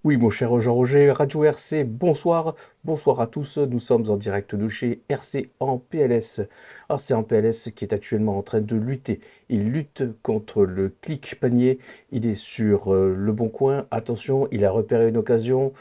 Oui, mon cher Jean-Roger, Radio RC, bonsoir. Bonsoir à tous. Nous sommes en direct de chez RC en PLS. RC en PLS qui est actuellement en train de lutter. Il lutte contre le clic panier. Il est sur le bon coin. Attention, il a repéré une occasion.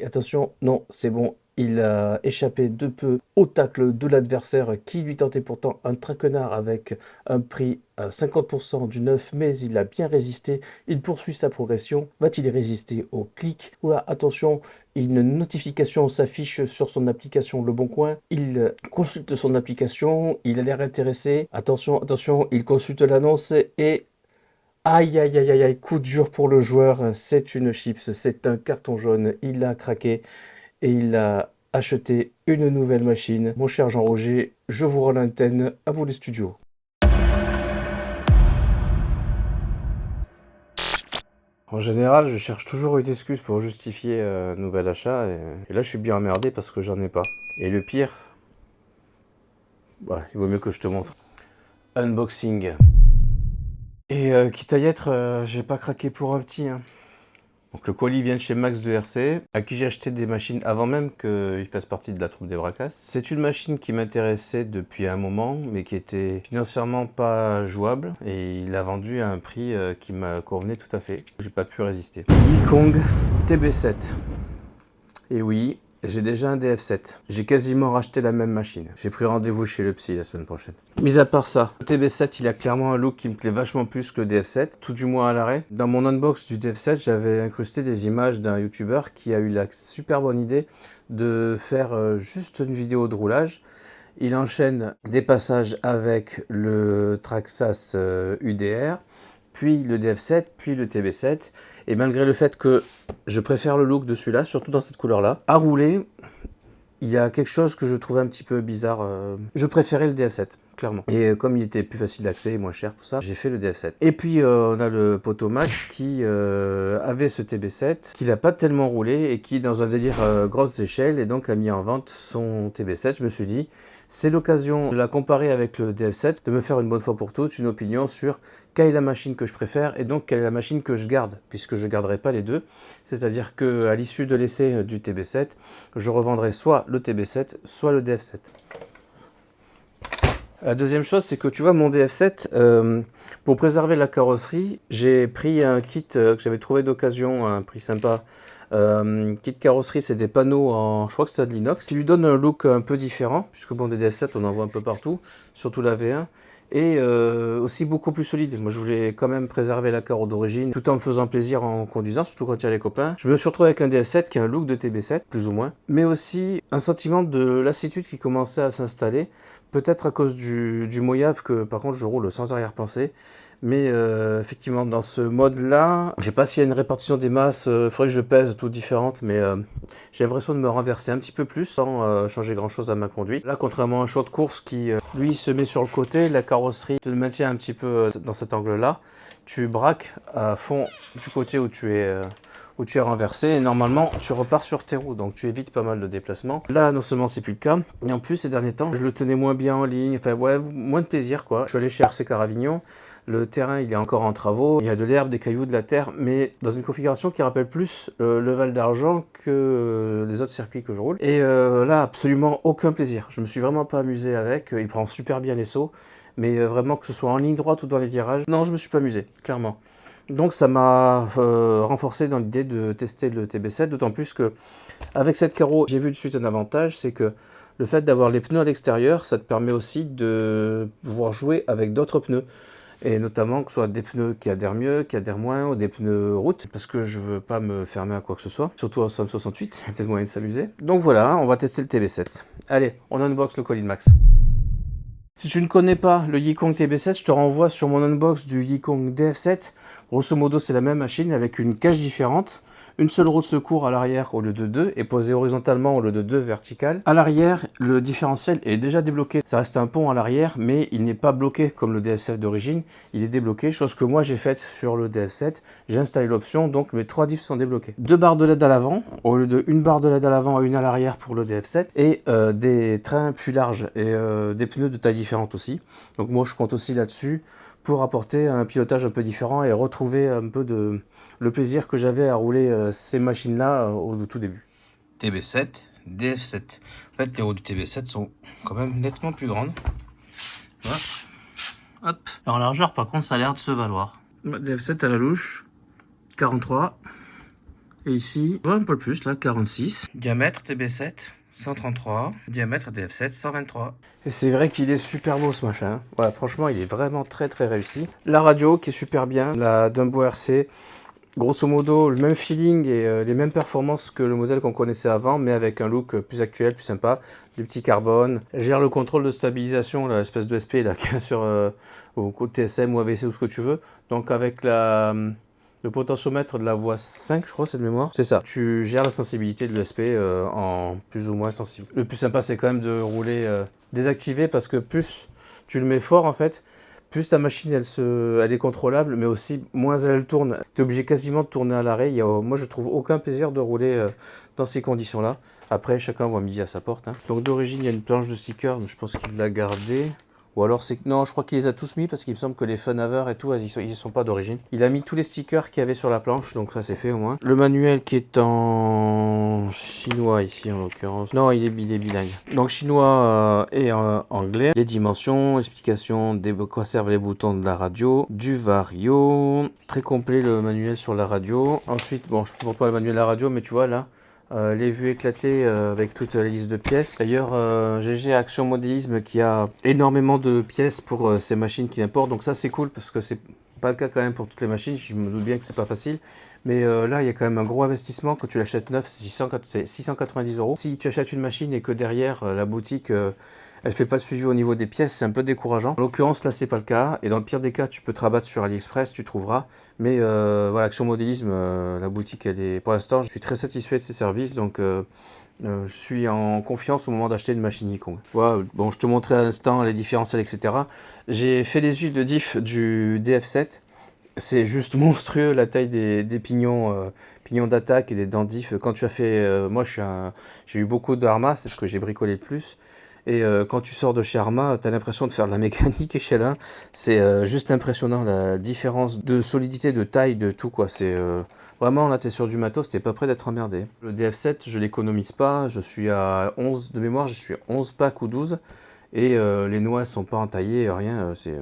Attention, non, c'est bon. Il a échappé de peu au tacle de l'adversaire qui lui tentait pourtant un traquenard avec un prix à 50% du neuf, mais il a bien résisté. Il poursuit sa progression. Va-t-il résister au clic? Oula, attention, une notification s'affiche sur son application Le Bon Coin. Il consulte son application, il a l'air intéressé. Attention, attention, il consulte l'annonce et aïe, aïe, aïe, aïe, aïe, coup dur pour le joueur. C'est une chips, c'est un carton jaune. Il a craqué et il a acheté une nouvelle machine. Mon cher Jean-Roger, je vous rends l'antenne, à vous les studios. En général, je cherche toujours une excuse pour justifier un nouvel achat et là je suis bien emmerdé parce que j'en ai pas. Et le pire, voilà, il vaut mieux que je te montre. Unboxing. Et quitte à y être, j'ai pas craqué pour un petit, hein. Donc le colis vient de chez Max de RC, à qui j'ai acheté des machines avant même qu'il fasse partie de la troupe des Bracas. C'est une machine qui m'intéressait depuis un moment, mais qui était financièrement pas jouable, et il a vendu à un prix qui m'a convenu tout à fait. J'ai pas pu résister. Yikong TB7. Et oui, j'ai déjà un DF7. J'ai quasiment racheté la même machine. J'ai pris rendez-vous chez le psy la semaine prochaine. Mis à part ça, le TB7, il a clairement un look qui me plaît vachement plus que le DF7, tout du moins à l'arrêt. Dans mon unbox du DF7, j'avais incrusté des images d'un YouTuber qui a eu la super bonne idée de faire juste une vidéo de roulage. Il enchaîne des passages avec le Traxxas UDR, puis le DF7, puis le TB7. Et malgré le fait que je préfère le look de celui-là, surtout dans cette couleur-là, à rouler, il y a quelque chose que je trouvais un petit peu bizarre. Je préférais le DF7, clairement. Et comme il était plus facile d'accès, moins cher, tout ça, j'ai fait le DF7. Et puis on a le poteau Max qui avait ce TB7, qui n'a pas tellement roulé et qui, dans un délire grosse échelle, et donc a mis en vente son TB7. Je me suis dit, c'est l'occasion de la comparer avec le DF7, de me faire une bonne fois pour toutes une opinion sur quelle est la machine que je préfère et donc quelle est la machine que je garde, puisque je ne garderai pas les deux. C'est-à-dire qu'à l'issue de l'essai du TB7, je revendrai soit le TB7, soit le DF7. La deuxième chose, c'est que tu vois, mon DF7, pour préserver la carrosserie, j'ai pris un kit que j'avais trouvé d'occasion à un prix sympa. Kit carrosserie, c'est des panneaux en, je crois que c'est de l'inox, qui lui donne un look un peu différent, puisque bon, des DF7, on en voit un peu partout, surtout la V1. Et aussi beaucoup plus solide. Moi, je voulais quand même préserver la carreau d'origine, tout en me faisant plaisir en conduisant, surtout quand il y a les copains. Je me suis retrouvé avec un DF7 qui a un look de TB7, plus ou moins, mais aussi un sentiment de lassitude qui commençait à s'installer, peut-être à cause du Mojave, que par contre je roule sans arrière-pensée. Mais effectivement, dans ce mode-là, je sais pas s'il y a une répartition des masses, il faudrait que je pèse, toutes différentes, mais j'ai l'impression de me renverser un petit peu plus sans changer grand-chose à ma conduite. Là, contrairement à un choix de course qui, lui, se met sur le côté, la carrosserie te maintient un petit peu dans cet angle-là. Tu braques à fond du côté où tu es renversé et normalement tu repars sur tes roues, donc tu évites pas mal de déplacements. Là, non seulement c'est plus le cas, et en plus ces derniers temps, je le tenais moins bien en ligne, enfin ouais, moins de plaisir quoi. Je suis allé chez RC Caravignon. Le terrain, il est encore en travaux. Il y a de l'herbe, des cailloux, de la terre, mais dans une configuration qui rappelle plus le Val d'Argent que les autres circuits que je roule. Et là, absolument aucun plaisir. Je me suis vraiment pas amusé avec. Il prend super bien les sauts, mais vraiment que ce soit en ligne droite ou dans les virages, non, je me suis pas amusé, clairement. Donc ça m'a renforcé dans l'idée de tester le TB7, d'autant plus que avec cette carreau, j'ai vu de suite un avantage, c'est que le fait d'avoir les pneus à l'extérieur, ça te permet aussi de pouvoir jouer avec d'autres pneus. Et notamment que ce soit des pneus qui adhèrent mieux, qui adhèrent moins, ou des pneus route, parce que je veux pas me fermer à quoi que ce soit, surtout en Somme 68, il y a peut-être moyen de s'amuser. Donc voilà, on va tester le TB7. Allez, on unbox le colis de Max. Si tu ne connais pas le Yikong TB7, je te renvoie sur mon unbox du Yikong DF7. Grosso modo, c'est la même machine avec une cage différente. Une seule roue de secours à l'arrière au lieu de deux et posée horizontalement au lieu de deux verticales. À l'arrière, le différentiel est déjà débloqué. Ça reste un pont à l'arrière, mais il n'est pas bloqué comme le DSF d'origine. Il est débloqué, chose que moi j'ai faite sur le DF7. J'ai installé l'option, donc mes trois diffs sont débloqués. Deux barres de LED à l'avant, au lieu de une barre de LED à l'avant et une à l'arrière pour le DF7. Et des trains plus larges et des pneus de taille différente aussi. Donc moi je compte aussi là-dessus pour apporter un pilotage un peu différent et retrouver un peu de le plaisir que j'avais à rouler ces machines-là au tout début. TB7, DF7. En fait, les roues du TB7 sont quand même nettement plus grandes. Voilà. Hop. Et en largeur, par contre, ça a l'air de se valoir. DF7 à la louche, 43. Et ici, un peu plus, là, 46. Diamètre TB7, 133. Diamètre DF7, 123. Et c'est vrai qu'il est super beau ce machin. Ouais, franchement, il est vraiment très très réussi. La radio qui est super bien, la Dumbo RC. Grosso modo, le même feeling et les mêmes performances que le modèle qu'on connaissait avant, mais avec un look plus actuel, plus sympa, du petit carbone. Elle gère le contrôle de stabilisation, l'espèce de SP là, qui est sur au côté TSM ou AVC ou ce que tu veux. Donc avec le potentiomètre de la voie 5, je crois, c'est de mémoire. C'est ça. Tu gères la sensibilité de l'ESP en plus ou moins sensible. Le plus sympa, c'est quand même de rouler désactivé parce que plus tu le mets fort en fait, plus ta machine elle est contrôlable, mais aussi moins elle tourne. Tu es obligé quasiment de tourner à l'arrêt. Moi, je trouve aucun plaisir de rouler dans ces conditions-là. Après, chacun voit midi à sa porte. Hein. Donc d'origine, il y a une planche de sticker, mais je pense qu'il l'a gardée. Ou alors c'est... Non, je crois qu'il les a tous mis parce qu'il me semble que les Funhaver et tout, ils sont pas d'origine. Il a mis tous les stickers qu'il y avait sur la planche, donc ça c'est fait au moins. Le manuel qui est en chinois ici en l'occurrence. Non, il est bilingue. Donc chinois et anglais. Les dimensions, explications de quoi servent les boutons de la radio, du vario. Très complet le manuel sur la radio. Ensuite, bon, je ne montre pas le manuel de la radio, mais tu vois là. Les vues éclatées avec toute la liste de pièces. D'ailleurs, GG Action Modélisme qui a énormément de pièces pour ces machines qu'il importe. Donc ça, c'est cool parce que c'est pas le cas quand même pour toutes les machines. Je me doute bien que c'est pas facile. Mais là, il y a quand même un gros investissement. Quand tu l'achètes neuf, c'est 690 €. Si tu achètes une machine et que derrière, la boutique... elle fait pas le suivi au niveau des pièces, c'est un peu décourageant. En l'occurrence, là, c'est pas le cas. Et dans le pire des cas, tu peux te rabattre sur AliExpress, tu trouveras. Mais voilà, Action Modélisme, la boutique, elle est... Pour l'instant, je suis très satisfait de ses services. Donc, je suis en confiance au moment d'acheter une machine Nikon. Voilà, bon, je te montrais à l'instant les différentiels, etc. J'ai fait les huiles de diff du DF7. C'est juste monstrueux la taille des pignons, pignons d'attaque et des dents diff. Quand tu as fait... moi, j'ai eu beaucoup d'Arma, c'est ce que j'ai bricolé le plus. Et quand tu sors de chez Arma, tu as l'impression de faire de la mécanique échelle 1. C'est juste impressionnant la différence de solidité, de taille, de tout quoi. C'est vraiment là, tu es sur du matos, t'es pas prêt d'être emmerdé. Le DF7, je l'économise pas. Je suis à 11 de mémoire, je suis à 11 packs ou 12. Et les noix sont pas entaillées, rien. C'est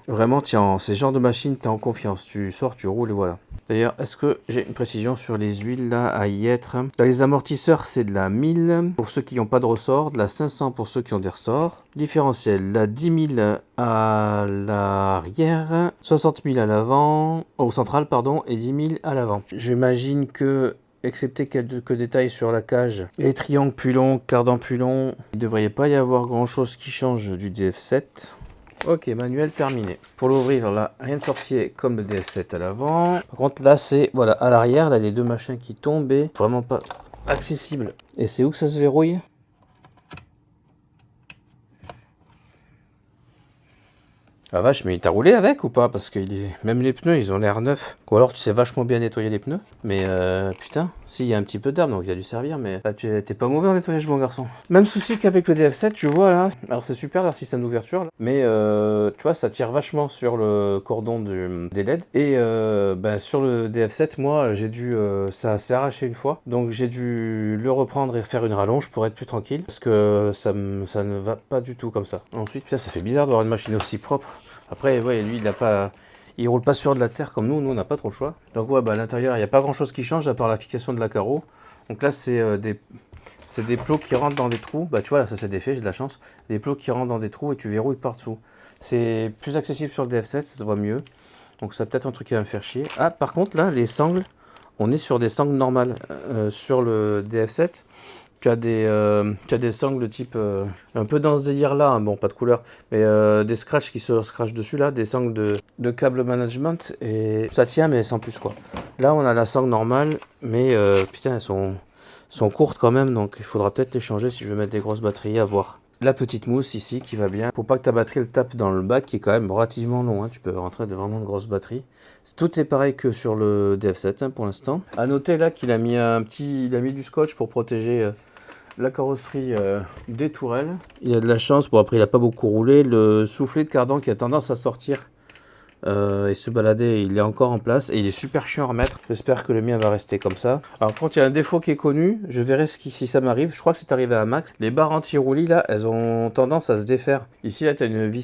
vraiment, tiens, ces genres de machines, tu es en confiance. Tu sors, tu roules et voilà. D'ailleurs, est-ce que j'ai une précision sur les huiles là à y être? Dans les amortisseurs, c'est de la 1000 pour ceux qui n'ont pas de ressort, de la 500 pour ceux qui ont des ressorts. Différentiel, la 10 000 à l'arrière, 60 000 à l'avant, au central, pardon, et 10 000 à l'avant. J'imagine que, excepté quelques détails sur la cage, les triangles plus longs, cardans plus longs, il ne devrait pas y avoir grand chose qui change du DF7. Ok, manuel terminé. Pour l'ouvrir, là, rien de sorcier comme le DF7 à l'avant. Par contre, là, c'est voilà, à l'arrière, là, les deux machins qui tombaient. Vraiment pas accessible. Et c'est où que ça se verrouille? La vache, mais il t'a roulé avec ou pas? Parce que même les pneus, ils ont l'air neufs. Ou alors tu sais vachement bien nettoyer les pneus. Mais putain, si, il y a un petit peu d'herbe, donc il a dû servir. Mais bah, t'es pas mauvais en nettoyage, mon garçon. Même souci qu'avec le DF7, tu vois là. Alors c'est super leur système d'ouverture. Mais tu vois, ça tire vachement sur le cordon des LED. Et bah, sur le DF7, moi, j'ai dû... ça s'est arraché une fois. Donc j'ai dû le reprendre et faire une rallonge pour être plus tranquille. Parce que ça ne va pas du tout comme ça. Ensuite, putain, ça fait bizarre d'avoir une machine aussi propre. Après, ouais, lui, il roule pas sur de la terre comme nous on n'a pas trop le choix. Donc ouais, bah, à l'intérieur, il n'y a pas grand chose qui change à part la fixation de la carreau. Donc là, c'est des plots qui rentrent dans des trous. Bah tu vois, là, ça s'est défait, j'ai de la chance. Des plots qui rentrent dans des trous et tu verrouilles par-dessous. C'est plus accessible sur le DF7, ça se voit mieux. Donc ça peut-être un truc qui va me faire chier. Ah, par contre, là, les sangles, on est sur des sangles normales. Sur le DF7, tu as des sangles de type un peu dans ce délire là, hein, bon pas de couleur, mais des scratchs qui se scratchent dessus là, des sangles de câble management et ça tient mais sans plus quoi. Là on a la sangle normale, mais putain elles sont courtes quand même, donc il faudra peut-être les changer si je veux mettre des grosses batteries, à voir. La petite mousse ici qui va bien. Faut pas que ta batterie le tape dans le bac qui est quand même relativement long. Hein. Tu peux rentrer de vraiment de grosses batteries. Tout est pareil que sur le DF7 hein, pour l'instant. À noter là qu'il a mis il a mis du scotch pour protéger la carrosserie des tourelles. Il a de la chance. Bon après il a pas beaucoup roulé. Le soufflet de cardan qui a tendance à sortir et se balader, il est encore en place et il est super chiant à remettre. J'espère que le mien va rester comme ça. Alors quand il y a un défaut qui est connu, je verrai si ça m'arrive. Je crois que c'est arrivé à Max. Les barres anti-roulis là, elles ont tendance à se défaire. Ici là, tu as une vis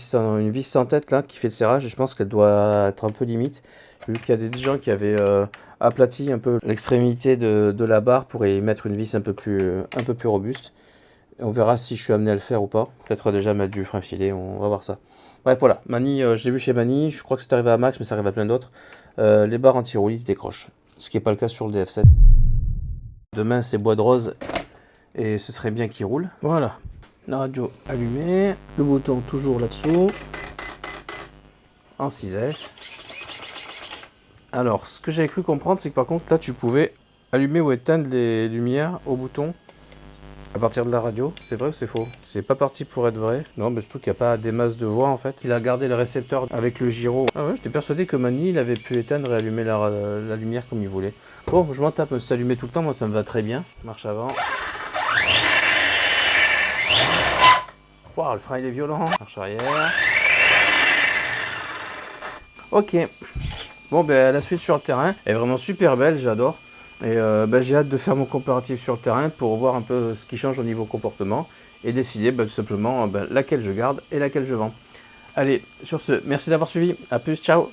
sans tête là qui fait le serrage et je pense qu'elle doit être un peu limite. Vu qu'il y a des gens qui avaient aplati un peu l'extrémité de la barre pour y mettre une vis un peu plus robuste. On verra si je suis amené à le faire ou pas. Peut-être déjà mettre du frein filé, on va voir ça. Bref, voilà. Mani, je l'ai vu chez Mani. Je crois que c'est arrivé à Max, mais ça arrive à plein d'autres. Les barres anti-roulis se décrochent. Ce qui n'est pas le cas sur le DF7. Demain, c'est bois de rose. Et ce serait bien qu'il roule. Voilà. La radio allumée. Le bouton toujours là-dessous. En 6S. Alors, ce que j'avais cru comprendre, c'est que par contre, là, tu pouvais allumer ou éteindre les lumières au bouton à partir de la radio. C'est vrai ou c'est faux? C'est pas parti pour être vrai. Non, mais surtout qu'il n'y a pas des masses de voix en fait. Il a gardé le récepteur avec le gyro. Ah ouais, j'étais persuadé que Mani, il avait pu éteindre et allumer la lumière comme il voulait. Bon, je m'en tape, mais s'allumer tout le temps, moi ça me va très bien. Marche avant. Wow, le frein il est violent. Marche arrière. Ok. Bon, ben la suite sur le terrain est vraiment super belle, j'adore. Et j'ai hâte de faire mon comparatif sur le terrain pour voir un peu ce qui change au niveau comportement et décider tout simplement laquelle je garde et laquelle je vends. Allez, sur ce, merci d'avoir suivi. À plus, ciao.